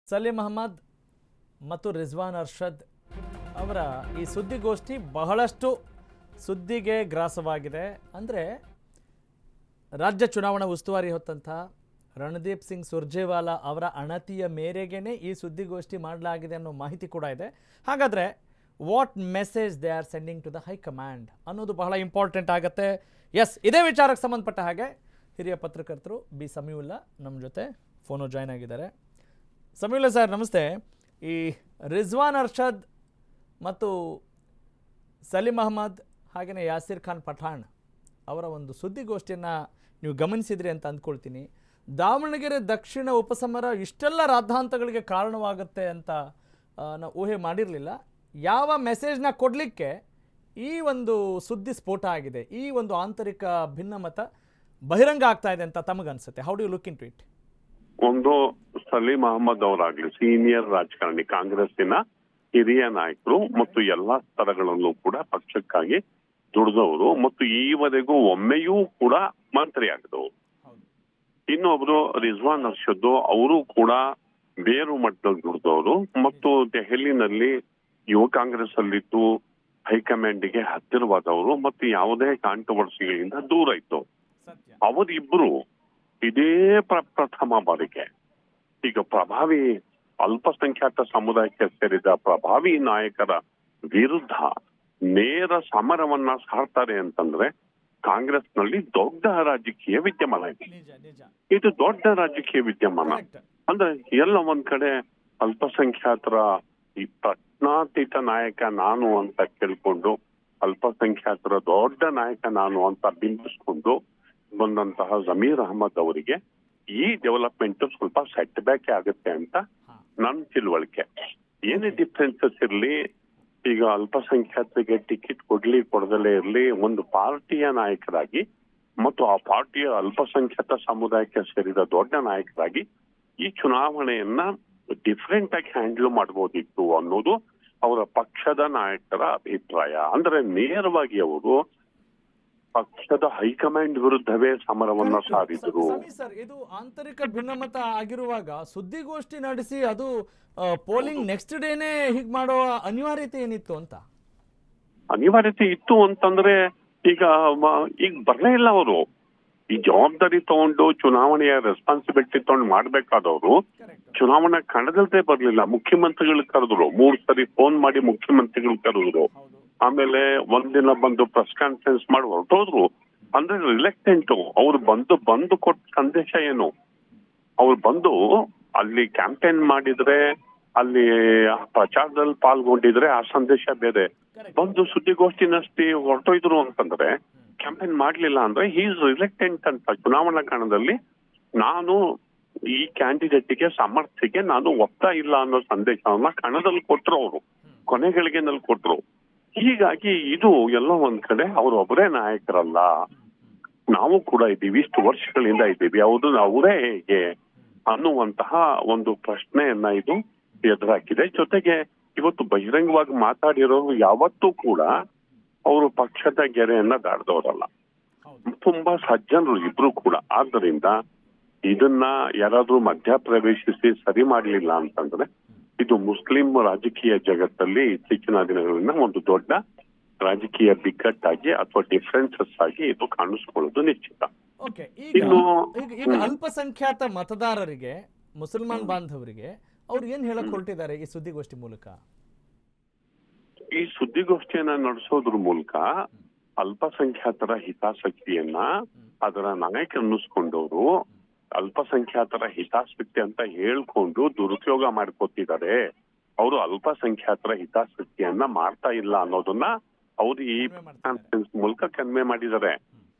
ಸಲೀಂ ಅಹಮದ್ ಮತ್ತು ರಿಜ್ವಾನ್ ಅರ್ಷದ್ ಅವರ ಈ ಸುದ್ದಿಗೋಷ್ಠಿ ಬಹಳಷ್ಟು ಸುದ್ದಿಗೆ ಗ್ರಾಸವಾಗಿದೆ. ಅಂದರೆ ರಾಜ್ಯ ಚುನಾವಣಾ ಉಸ್ತುವಾರಿ ಹೊತ್ತಂಥ ರಣದೀಪ್ ಸಿಂಗ್ ಸುರ್ಜೇವಾಲಾ ಅವರ ಅಣತಿಯ ಮೇರೆಗೇ ಈ ಸುದ್ದಿಗೋಷ್ಠಿ ಮಾಡಲಾಗಿದೆ ಅನ್ನೋ ಮಾಹಿತಿ ಕೂಡ ಇದೆ. ಹಾಗಾದರೆ what message they are sending to the high command ಅನ್ನೋದು ಬಹಳ ಇಂಪಾರ್ಟೆಂಟ್ ಆಗುತ್ತೆ. ಎಸ್, ಇದೇ ವಿಚಾರಕ್ಕೆ ಸಂಬಂಧಪಟ್ಟ ಹಾಗೆ ಹಿರಿಯ ಪತ್ರಕರ್ತರು ಬಿ ಸಮೀವುಲ್ಲಾ ನಮ್ಮ ಜೊತೆ ಫೋನು ಜಾಯ್ನ್ ಆಗಿದ್ದಾರೆ. ಸಮೀವುಲ್ಲಾ ಸರ್, ನಮಸ್ತೆ. ಈ ರಿಜ್ವಾನ್ ಅರ್ಷದ್ ಮತ್ತು ಸಲೀಂ ಅಹಮದ್ ಹಾಗೆಯೇ ಯಾಸಿರ್ ಖಾನ್ ಪಠಾಣ್ ಅವರ ಒಂದು ಸುದ್ದಿಗೋಷ್ಠಿಯನ್ನು ನೀವು ಗಮನಿಸಿದ್ರಿ ಅಂತ ಅಂದ್ಕೊಳ್ತೀನಿ. ದಾವಣಗೆರೆ ದಕ್ಷಿಣ ಉಪಸಮರ ಇಷ್ಟೆಲ್ಲ ರಾದ್ಧಾಂತಗಳಿಗೆ ಕಾರಣವಾಗುತ್ತೆ ಅಂತ ನಾವು ಊಹೆ ಮಾಡಿರಲಿಲ್ಲ. ಯಾವ ಮೆಸೇಜ್ನ ಕೊಡಲಿಕ್ಕೆ ಈ ಒಂದು ಸುದ್ದಿ ಸ್ಫೋಟ ಆಗಿದೆ, ಈ ಒಂದು ಆಂತರಿಕ ಭಿನ್ನಮತ ಬಹಿರಂಗ ಆಗ್ತಾ ಇದೆ ಅಂತ ತಮಗನ್ಸುತ್ತೆ? How do you look in to it? ಒಂದು ಸಲೀಂ ಅಹಮದ್ ಅವರಾಗ್ಲಿ, ಸೀನಿಯರ್ ರಾಜಕಾರಣಿ, ಕಾಂಗ್ರೆಸ್ಸಿನ ಹಿರಿಯ ನಾಯಕರು ಮತ್ತು ಎಲ್ಲಾ ಸ್ತರಗಳಲ್ಲೂ ಕೂಡ ಪಕ್ಷಕ್ಕಾಗಿ ದುಡಿದವರು ಮತ್ತು ಈವರೆಗೂ ಒಮ್ಮೆಯೂ ಕೂಡ ಮಂತ್ರಿ ಆಗಿದವರು. ಇನ್ನೊಬ್ರು ರಿಜ್ವಾನ್ ಅರ್ಷದ್, ಅವರು ಕೂಡ ಬೇರು ಮಟ್ಟದಲ್ಲಿ ದುಡಿದವರು ಮತ್ತು ದೆಹಲಿನಲ್ಲಿ ಯುವ ಕಾಂಗ್ರೆಸ್ ಅಲ್ಲಿದ್ದು ಹೈಕಮಾಂಡ್ಗೆ ಹತ್ತಿರವಾದವರು ಮತ್ತು ಯಾವುದೇ ಕಾಂಟ್ರವರ್ಸಿಗಳಿಂದ ದೂರ ಇತ್ತು. ಅವರಿಬ್ರು ಇದೇ ಪ್ರಥಮ ಬಾರಿಗೆ ಈಗ ಪ್ರಭಾವಿ ಅಲ್ಪಸಂಖ್ಯಾತ ಸಮುದಾಯಕ್ಕೆ ಸೇರಿದ ಪ್ರಭಾವಿ ನಾಯಕರ ವಿರುದ್ಧ ನೇರ ಸಮರವನ್ನ ಸಾರ್ತಾರೆ ಅಂತಂದ್ರೆ ಕಾಂಗ್ರೆಸ್ನಲ್ಲಿ ದೊಡ್ಡ ರಾಜಕೀಯ ವಿದ್ಯಮಾನ ಇದೆ. ಇದು ದೊಡ್ಡ ರಾಜಕೀಯ ವಿದ್ಯಮಾನ ಅಂದ್ರೆ ಎಲ್ಲ ಒಂದ್ ಕಡೆ ಅಲ್ಪಸಂಖ್ಯಾತರ ಈ ಪ್ರಜ್ಞಾತೀತ ನಾಯಕ ನಾನು ಅಂತ ಕೇಳ್ಕೊಂಡು, ಅಲ್ಪಸಂಖ್ಯಾತರ ದೊಡ್ಡ ನಾಯಕ ನಾನು ಅಂತ ಬಿಂಬಿಸ್ಕೊಂಡು ಬಂದಂತಹ ಜಮೀರ್ ಅಹಮದ್ ಅವರಿಗೆ ಈ ಡೆವಲಪ್ಮೆಂಟ್ ಸ್ವಲ್ಪ ಸೆಟ್ ಬ್ಯಾಕ್ ಆಗುತ್ತೆ ಅಂತ ನನ್ನ ತಿಳುವಳಿಕೆ. ಏನೇ ಡಿಫ್ರೆನ್ಸಸ್ ಇರ್ಲಿ, ಈಗ ಅಲ್ಪಸಂಖ್ಯಾತರಿಗೆ ಟಿಕೆಟ್ ಕೊಡ್ಲಿ ಕೊಡದಲ್ಲೇ ಇರ್ಲಿ, ಒಂದು ಪಾರ್ಟಿಯ ನಾಯಕರಾಗಿ ಮತ್ತು ಆ ಪಾರ್ಟಿಯ ಅಲ್ಪಸಂಖ್ಯಾತ ಸಮುದಾಯಕ್ಕೆ ಸೇರಿದ ದೊಡ್ಡ ನಾಯಕರಾಗಿ ಈ ಚುನಾವಣೆಯನ್ನ ಡಿಫ್ರೆಂಟ್ ಆಗಿ ಹ್ಯಾಂಡಲ್ ಮಾಡಬಹುದಿತ್ತು ಅನ್ನೋದು ಅವರ ಪಕ್ಷದ ನಾಯಕರ ಅಭಿಪ್ರಾಯ. ಅಂದ್ರೆ ನೇರವಾಗಿ ಅವರು ಪಕ್ಷದ ಹೈಕಮಾಂಡ್ ವಿರುದ್ಧವೇ ಸಮರವನ್ನ ಸಾರಿದ್ರು. ಸರ್, ಇದು ಆಂತರಿಕ ಭಿನ್ನಮತ ಆಗಿರುವಾಗ ಸುದ್ದಿಗೋಷ್ಠಿ ನಡೆಸಿ ಅದು ಪೋಲಿಂಗ್ ನೆಕ್ಸ್ಟ್ ಡೇನೆ ಹೀಗೆ ಮಾಡೋ ಅನಿವಾರ್ಯತೆ ಏನಿತ್ತು ಅಂತ? ಅನಿವಾರ್ಯತೆ ಇತ್ತು ಅಂತಂದ್ರೆ ಈಗ ಬರ್ಲೇ ಇಲ್ಲ ಅವರು. ಈ ಜವಾಬ್ದಾರಿ ತಗೊಂಡು ಚುನಾವಣೆಯ ರೆಸ್ಪಾನ್ಸಿಬಿಲಿಟಿ ತಗೊಂಡು ಮಾಡ್ಬೇಕಾದವರು ಚುನಾವಣಾ ಕಣದಲ್ಲೇ ಬರ್ಲಿಲ್ಲ. ಮುಖ್ಯಮಂತ್ರಿಗಳು ಕರೆದ್ರು, 3 ಸರಿ ಫೋನ್ ಮಾಡಿ ಮುಖ್ಯಮಂತ್ರಿಗಳು ಕರೆದ್ರು. ಆಮೇಲೆ ಒಂದಿನ ಬಂದು ಪ್ರೆಸ್ ಕಾನ್ಫರೆನ್ಸ್ ಮಾಡಿ ಹೊರಟೋದ್ರು. ಅಂದ್ರೆ ರಿಲೆಕ್ಟೆಂಟ್. ಅವ್ರು ಬಂದು ಕೊಟ್ಟ ಸಂದೇಶ ಏನು? ಅವ್ರು ಬಂದು ಅಲ್ಲಿ ಕ್ಯಾಂಪೇನ್ ಮಾಡಿದ್ರೆ, ಅಲ್ಲಿ ಪ್ರಚಾರದಲ್ಲಿ ಪಾಲ್ಗೊಂಡಿದ್ರೆ ಆ ಸಂದೇಶ ಬೇರೆ. ಬಂದು ಸುದ್ದಿಗೋಷ್ಠಿ ನಡೆಸಿ ಹೊರಟೋಯ್ದ್ರು ಅಂತಂದ್ರೆ, ಕ್ಯಾಂಪೇನ್ ಮಾಡ್ಲಿಲ್ಲ ಅಂದ್ರೆ ಈಸ್ ರಿಲೆಕ್ಟೆಂಟ್ ಅಂತ. ಚುನಾವಣಾ ಕಣದಲ್ಲಿ ನಾನು ಈ ಕ್ಯಾಂಡಿಡೇಟ್ಗೆ ಸಮರ್ಥಿಗೆ ನಾನು ಒಪ್ತಾ ಇಲ್ಲ ಅನ್ನೋ ಸಂದೇಶವನ್ನ ಕಣದಲ್ಲಿ ಕೊಟ್ರು. ಅವರು ಕೊನೆಗಳಿಗೆನಲ್ಲಿ ಕೊಟ್ರು. ಹೀಗಾಗಿ ಇದು ಎಲ್ಲೋ ಒಂದ್ ಕಡೆ ಅವರು ಒಬ್ಬರೇ ನಾಯಕರಲ್ಲ, ನಾವು ಕೂಡ ಇದ್ದೀವಿ, ಇಷ್ಟು ವರ್ಷಗಳಿಂದ ಇದ್ದೀವಿ, ಹೌದು ಅವರೇ ಹೇಗೆ ಅನ್ನುವಂತಹ ಒಂದು ಪ್ರಶ್ನೆಯನ್ನ ಇದು ಎದುರಾಕಿದೆ. ಜೊತೆಗೆ ಇವತ್ತು ಬಹಿರಂಗವಾಗಿ ಮಾತಾಡಿರೋರು ಯಾವತ್ತೂ ಕೂಡ ಅವರು ಪಕ್ಷದ ಗೆರೆಯನ್ನ ದಾಟದವರಲ್ಲ. ತುಂಬಾ ಸಜ್ಜನರು ಇಬ್ರು ಕೂಡ. ಆದ್ದರಿಂದ ಇದನ್ನ ಯಾರಾದ್ರೂ ಮಧ್ಯ ಪ್ರವೇಶಿಸಿ ಸರಿ ಮಾಡ್ಲಿಲ್ಲ ಅಂತಂದ್ರೆ ಇದು ಮುಸ್ಲಿಂ ರಾಜಕೀಯ ಜಗತ್ತಲ್ಲಿ ಇತ್ತೀಚಿನ ದಿನಗಳಿಂದ ಒಂದು ದೊಡ್ಡ ರಾಜಕೀಯ ಬಿಕ್ಕಟ್ಟಾಗಿ ಅಥವಾ ಡಿಫರೆನ್ಸಸ್ ಆಗಿ ಇದು ಕಾಣಿಸ್ಕೊಳ್ಳೋದು ನಿಶ್ಚಿತ. ಈಗ ಅಲ್ಪಸಂಖ್ಯಾತ ಮತದಾರರಿಗೆ, ಮುಸಲ್ಮಾನ್ ಬಾಂಧವರಿಗೆ ಅವ್ರು ಏನ್ ಹೇಳಕ್ ಹೊರಟಿದ್ದಾರೆ ಈ ಸುದ್ದಿಗೋಷ್ಠಿ ಮೂಲಕ? ಈ ಸುದ್ದಿಗೋಷ್ಠಿಯನ್ನ ನಡೆಸೋದ್ರ ಮೂಲಕ ಅಲ್ಪಸಂಖ್ಯಾತರ ಹಿತಾಸಕ್ತಿಯನ್ನ ಅದರ ನಾಯಕ ಅನ್ನಿಸ್ಕೊಂಡವರು ಅಲ್ಪಸಂಖ್ಯಾತರ ಹಿತಾಸಕ್ತಿ ಅಂತ ಹೇಳ್ಕೊಂಡು ದುರುಪಯೋಗ ಮಾಡ್ಕೋತಿದ್ದಾರೆ. ಅವರು ಅಲ್ಪಸಂಖ್ಯಾತರ ಹಿತಾಸಕ್ತಿಯನ್ನ ಮಾಡ್ತಾ ಇಲ್ಲ ಅನ್ನೋದನ್ನ ಅವರು ಈ ಕಾನ್ಫರೆನ್ಸ್ ಮೂಲಕ ಕನ್ವೆ ಮಾಡಿದ್ದಾರೆ.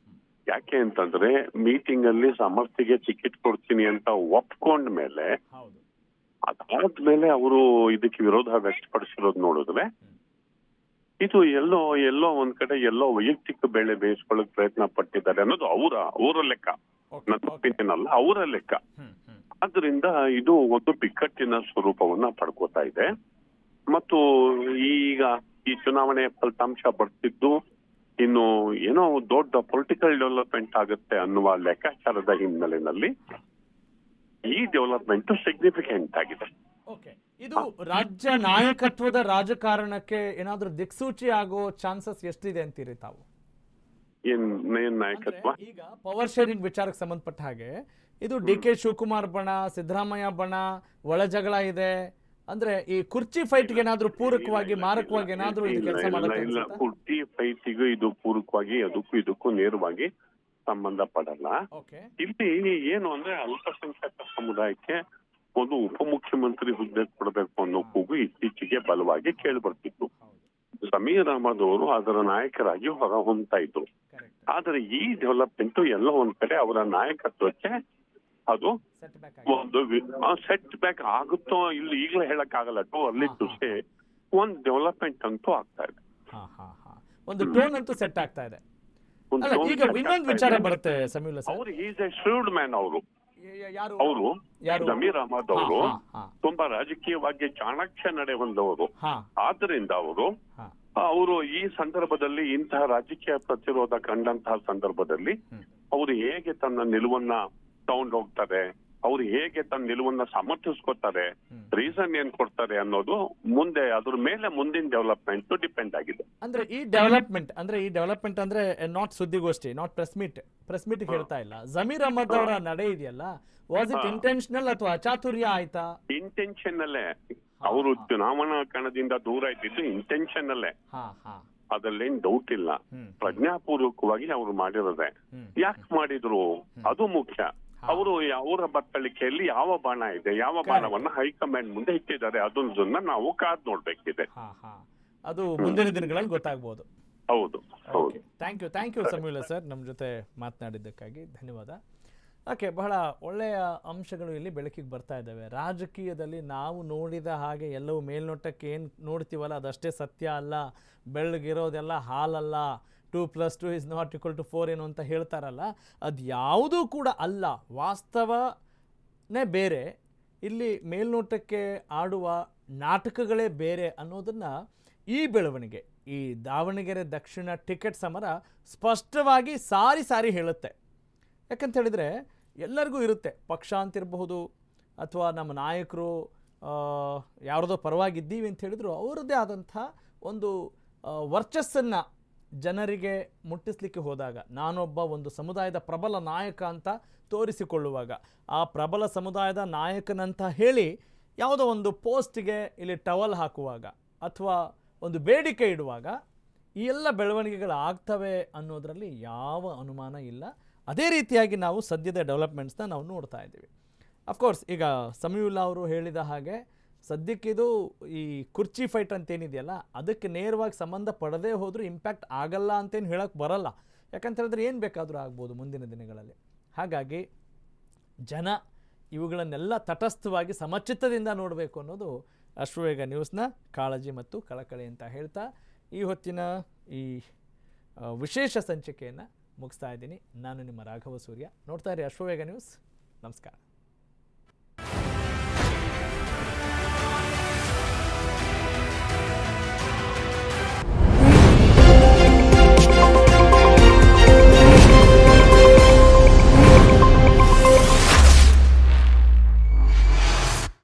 ಯಾಕೆ ಅಂತಂದ್ರೆ ಮೀಟಿಂಗ್ ಅಲ್ಲಿ ಸಮರ್ಥಿಗೆ ಟಿಕೆಟ್ ಕೊಡ್ತೀನಿ ಅಂತ ಒಪ್ಕೊಂಡ ಮೇಲೆ, ಅದಾದ್ಮೇಲೆ ಅವರು ಇದಕ್ಕೆ ವಿರೋಧ ವ್ಯಕ್ತಪಡಿಸಿರೋದು ನೋಡಿದ್ರೆ ಇದು ಎಲ್ಲೋ ಒಂದ್ ಕಡೆ ವೈಯಕ್ತಿಕ ಬೆಳೆ ಬೇಯಿಸ್ಕೊಳ್ಳಕ್ ಪ್ರಯತ್ನ ಪಟ್ಟಿದ್ದಾರೆ ಅನ್ನೋದು ಅವರ ಲೆಕ್ಕ, ನನ್ನ ಒಪಿನಿಯನ್ ಅಲ್ಲ, ಅವರ ಲೆಕ್ಕ. ಆದ್ರಿಂದ ಇದು ಒಂದು ಬಿಕ್ಕಟ್ಟಿನ ಸ್ವರೂಪವನ್ನ ಪಡ್ಕೋತಾ ಇದೆ. ಮತ್ತು ಈಗ ಈ ಚುನಾವಣೆಯ ಫಲಿತಾಂಶ ಬರ್ತಿದ್ದು ಇನ್ನು ಏನೋ ದೊಡ್ಡ ಪೊಲಿಟಿಕಲ್ ಡೆವಲಪ್ಮೆಂಟ್ ಆಗುತ್ತೆ ಅನ್ನುವ ಲೆಕ್ಕಾಚಾರದ ಹಿನ್ನೆಲೆಯಲ್ಲಿ ಈ ಡೆವಲಪ್ಮೆಂಟ್ ಸಿಗ್ನಿಫಿಕೆಂಟ್ ಆಗಿದೆ. ಇದು ರಾಜ್ಯ ನಾಯಕತ್ವದ ರಾಜಕಾರಣಕ್ಕೆ ಏನಾದ್ರೂ ದಿಕ್ಸೂಚಿ ಆಗೋ ಚಾನ್ಸಸ್ ಎಷ್ಟಿದೆ ಅಂತೀರಿ ತಾವು? ಏನ್ ನಾಯಕತ್ವ? ಈಗ ಪವರ್ ಶೇರಿಂಗ್ ವಿಚಾರಕ್ಕೆ ಸಂಬಂಧಪಟ್ಟ ಹಾಗೆ ಇದು ಡಿ ಕೆ ಶಿವಕುಮಾರ್ ಬಣ, ಸಿದ್ದರಾಮಯ್ಯ ಬಣ, ಒಳ ಜಗಳ ಇದೆ ಅಂದ್ರೆ ಈ ಕುರ್ಚಿ ಫೈಟ್ಗೆ ಏನಾದ್ರೂ ಪೂರಕವಾಗಿ ಮಾರಕವಾಗಿ ಏನಾದ್ರೂ ಇದು ಕೆಲಸ ಇಲ್ಲ, ಕುರ್ಚಿ ಫೈಟಿಗೂ ಇದು ಪೂರಕವಾಗಿ ಅದಕ್ಕೂ ಇದಕ್ಕೂ ನೇರವಾಗಿ ಸಂಬಂಧ ಪಡಲ್ಲ. ಇಲ್ಲಿ ಏನು ಅಂದ್ರೆ ಅಲ್ಪಸಂಖ್ಯಾತ ಸಮುದಾಯಕ್ಕೆ ಒಂದು ಉಪಮುಖ್ಯಮಂತ್ರಿ ಹುದ್ದೆ ಕೊಡಬೇಕು ಅನ್ನೋ ಕೂಗು ಇತ್ತೀಚೆಗೆ ಬಲವಾಗಿ ಕೇಳಿ ಬರ್ತಿತ್ತು. ಸಮೀರ್ ಅಹಮದ್ ಅವರು ಅದರ ನಾಯಕರಾಗಿ ಹೊರ ಹೊಮ್ತಾ ಇದ್ರು. ಆದ್ರೆ ಈ ಡೆವಲಪ್ಮೆಂಟ್ ಎಲ್ಲ ಒಂದ್ ಕಡೆ ಅವರ ನಾಯಕತ್ವಕ್ಕೆ ಅದು ಒಂದು ಸೆಟ್ ಬ್ಯಾಕ್ ಆಗುತ್ತೋ ಇಲ್ಲಿ ಈಗಲೇ ಹೇಳಕ್ ಆಗಲ್ಲ. ಟು ಅರ್ಲಿ ಟು ಸೇ ಒಂದ್ ಡೆವಲಪ್ಮೆಂಟ್ ಅಂತೂ ಆಗ್ತಾ ಇದೆ, ಒಂದು ಟೋನ್ ಅಂತೂ ಸೆಟ್ ಆಗ್ತಾ ಇದೆ. ಈಗ ಇನ್ನೊಂದು ವಿಚಾರ ಬರುತ್ತೆ ಸಮೀರ್ ಸರ್, ಅವರು ಈಸ್ ಎ ಶ್ರೂಡ್ ಮ್ಯಾನ್. ಅವರು ಸಮೀರ್ ಅಹಮದ್ ಅವರು ತುಂಬಾ ರಾಜಕೀಯವಾಗಿ ಚಾಣಕ್ಯ ನಡೆ ಹೊಂದವರು. ಆದ್ರಿಂದ ಅವರು ಈ ಸಂದರ್ಭದಲ್ಲಿ ಇಂತಹ ರಾಜಕೀಯ ಪ್ರತಿರೋಧ ಕಂಡಂತಹ ಸಂದರ್ಭದಲ್ಲಿ ಅವರು ಹೇಗೆ ತನ್ನ ನಿಲುವನ್ನ ತಗೊಂಡು ಹೋಗ್ತಾರೆ, ಅವ್ರು ಹೇಗೆ ತನ್ನ ನಿಲುವನ್ನ ಸಮರ್ಥಿಸ್ಕೊತಾರೆ, ರೀಸನ್ ಏನ್ ಕೊಡ್ತಾರೆ ಅನ್ನೋದು ಮುಂದೆ ಅದ್ರ ಮೇಲೆ ಮುಂದಿನ ಡೆವಲಪ್ಮೆಂಟ್ ಡಿಪೆಂಡ್ ಆಗಿದೆ. ಅಂದ್ರೆ ಈ ಡೆವಲಪ್ಮೆಂಟ್ ಅಂದ್ರೆ ನಾಟ್ ಸುದ್ದಿಗೋಷ್ಠಿ, ನಾಟ್ ಪ್ರೆಸ್ ಮೀಟ್ ಹೇಳ್ತಾ ಇಲ್ಲ. ಜಮೀರ್ ಅಹಮದ್ ಅವರ ನಡೆ ಇದೆಯಲ್ಲ, ವಾಸ್ ಇಟ್ ಇಂಟೆನ್ಷನಲ್ ಅಥವಾ ಅಚಾತುರ್ಯ ಆಯ್ತಾ? ಇಂಟೆನ್ಷನಲ್ಲೇ ಅವರು ಚುನಾವಣಾ ಕಣದಿಂದ ದೂರ ಇದ್ದಿದ್ದು ಇಂಟೆನ್ಷನಲ್ಲೇ, ಅದ್ರಲ್ಲೇನ್ ಡೌಟ್ ಇಲ್ಲ. ಪ್ರಜ್ಞಾಪೂರ್ವಕವಾಗಿ ಅವ್ರು ಮಾಡಿರೋದೆ. ಯಾಕೆ ಮಾಡಿದ್ರು ಅದು ಮುಖ್ಯ. ಅವರು ಅವರ ಬತ್ತಳಿಕೆಯಲ್ಲಿ ಯಾವ ಬಾಣ ಇದೆ, ಯಾವ ಬಾಣವನ್ನ ಹೈಕಮಾಂಡ್ ಮುಂದೆ ಇಟ್ಟಿದ್ದಾರೆ, ಅದನ್ನ ನಾವು ಕಾದ್ ನೋಡ್ಬೇಕಿದೆ. ಅದು ಮುಂದಿನ ದಿನಗಳಲ್ಲಿ ಗೊತ್ತಾಗಬಹುದು. ಹೌದು. ಥ್ಯಾಂಕ್ ಯು ಸಮೀರ್ ಸರ್, ನಮ್ಮ ಜೊತೆ ಮಾತನಾಡಿದ್ದಕ್ಕಾಗಿ ಧನ್ಯವಾದ. ಓಕೆ, ಬಹಳ ಒಳ್ಳೆಯ ಅಂಶಗಳು ಇಲ್ಲಿ ಬೆಳಕಿಗೆ ಬರ್ತಾ ಇದ್ದಾವೆ. ರಾಜಕೀಯದಲ್ಲಿ ನಾವು ನೋಡಿದ ಹಾಗೆ ಎಲ್ಲವೂ ಮೇಲ್ನೋಟಕ್ಕೆ ಏನು ನೋಡ್ತೀವಲ್ಲ ಅದಷ್ಟೇ ಸತ್ಯ ಅಲ್ಲ, ಬೆಳ್ಳಗಿರೋದೆಲ್ಲ ಹಾಲಲ್ಲ, 2+2 is not equal to 4 ಏನು ಅಂತ ಹೇಳ್ತಾರಲ್ಲ, ಅದು ಯಾವುದೂ ಕೂಡ ಅಲ್ಲ. ವಾಸ್ತವನೇ ಬೇರೆ, ಇಲ್ಲಿ ಮೇಲ್ನೋಟಕ್ಕೆ ಆಡುವ ನಾಟಕಗಳೇ ಬೇರೆ ಅನ್ನೋದನ್ನು ಈ ಬೆಳವಣಿಗೆ, ಈ ದಾವಣಗೆರೆ ದಕ್ಷಿಣ ಟಿಕೆಟ್ ಸಮರ ಸ್ಪಷ್ಟವಾಗಿ ಸಾರಿ ಹೇಳುತ್ತೆ. ಯಾಕಂತ ಹೇಳಿದರೆ ಎಲ್ಲರಿಗೂ ಇರುತ್ತೆ, ಪಕ್ಷ ಅಂತಿರಬಹುದು ಅಥವಾ ನಮ್ಮ ನಾಯಕರು ಯಾರದೋ ಪರವಾಗಿದ್ದೀವಿ ಅಂತ ಹೇಳಿದ್ರು ಅವರದ್ದೇ ಆದಂಥ ಒಂದು ವರ್ಚಸ್ಸನ್ನು ಜನರಿಗೆ ಮುಟ್ಟಿಸ್ಲಿಕ್ಕೆ ಹೋದಾಗ, ನಾನೊಬ್ಬ ಒಂದು ಸಮುದಾಯದ ಪ್ರಬಲ ನಾಯಕ ಅಂತ ತೋರಿಸಿಕೊಳ್ಳುವಾಗ, ಆ ಪ್ರಬಲ ಸಮುದಾಯದ ನಾಯಕನಂತ ಹೇಳಿ ಯಾವುದೋ ಒಂದು ಪೋಸ್ಟ್ಗೆ ಇಲ್ಲಿ ಟವಲ್ ಹಾಕುವಾಗ ಅಥವಾ ಒಂದು ಬೇಡಿಕೆ ಇಡುವಾಗ ಈ ಎಲ್ಲ ಬೆಳವಣಿಗೆಗಳು ಆಗ್ತವೆ ಅನ್ನೋದರಲ್ಲಿ ಯಾವ ಅನುಮಾನ ಇಲ್ಲ. ಅದೇ ರೀತಿಯಾಗಿ ನಾವು ಸದ್ಯದ ಡೆವಲಪ್ಮೆಂಟ್ಸ್ನ ನಾವು ನೋಡ್ತಾ ಇದ್ದೀವಿ. ಅಫ್ಕೋರ್ಸ್ ಈಗ ಸಮೀವುಲ್ಲಾ ಅವರು ಹೇಳಿದ ಹಾಗೆ ಸದ್ಯಕ್ಕಿದು ಈ ಕುರ್ಚಿ ಫೈಟ್ ಅಂತೇನಿದೆಯಲ್ಲ ಅದಕ್ಕೆ ನೇರವಾಗಿ ಸಂಬಂಧ ಪಡದೇ ಹೋದರೂ ಇಂಪ್ಯಾಕ್ಟ್ ಆಗಲ್ಲ ಅಂತೇನು ಹೇಳೋಕ್ಕೆ ಬರಲ್ಲ. ಯಾಕಂತ ಹೇಳಿದ್ರೆ ಏನು ಬೇಕಾದರೂ ಆಗ್ಬೋದು ಮುಂದಿನ ದಿನಗಳಲ್ಲಿ. ಹಾಗಾಗಿ ಜನ ಇವುಗಳನ್ನೆಲ್ಲ ತಟಸ್ಥವಾಗಿ ಸಮಚಿತ್ತದಿಂದ ನೋಡಬೇಕು ಅನ್ನೋದು ಅಶ್ವವೇಗ ನ್ಯೂಸ್ನ ಕಾಳಜಿ ಮತ್ತು ಕಳಕಳಿ ಅಂತ ಹೇಳ್ತಾ ಈ ಹೊತ್ತಿನ ಈ ವಿಶೇಷ ಸಂಚಿಕೆಯನ್ನು ಮುಗಿಸ್ತಾ ಇದ್ದೀನಿ. ನಾನು ನಿಮ್ಮ ರಾಘವ ಸೂರ್ಯ. ನೋಡ್ತಾ ಇರಿ ಅಶ್ವವೇಗ ನ್ಯೂಸ್. ನಮಸ್ಕಾರ.